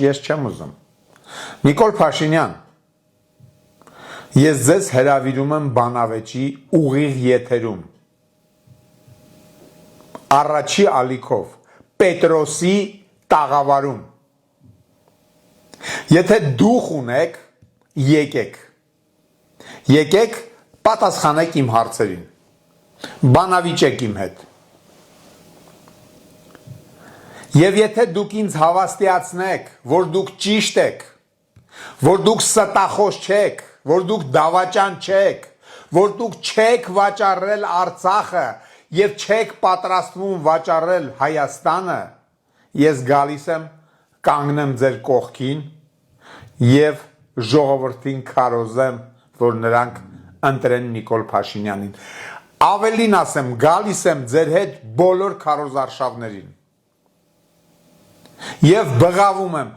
Ես չեմ ուզում։ Նիկոլ Փաշինյան, ես ձեզ հրավիրում եմ բանավեճի ուղիղ եթերում։ Առաջի ալիքով, Պետրոսի տաղավարում։ Եթե դուխ ունեք, եկեք։ Եկեք, պատասխանեք իմ հարցերին։ Բանավիճեք իմ հետ։ Եվ եթե դուք ինձ հավաստիացնեք, որ դուք ճիշտ եք, որ դուք ստախոս չեք, որ դուք դավաճան չեք, որ դուք չեք վաճառել Արցախը եւ չեք պատրաստվում վաճառել Հայաստանը, ես գալիս եմ կանգնեմ ձեր կողքին եւ ժողովրդին քարոզեմ, որ նրանք ընտրեն Նիկոլ Փաշինյանին։ Ավելին ասեմ, գալիս եմ ձեր հետ բոլոր քարոզարշավներին։ Եվ բղավում եմ,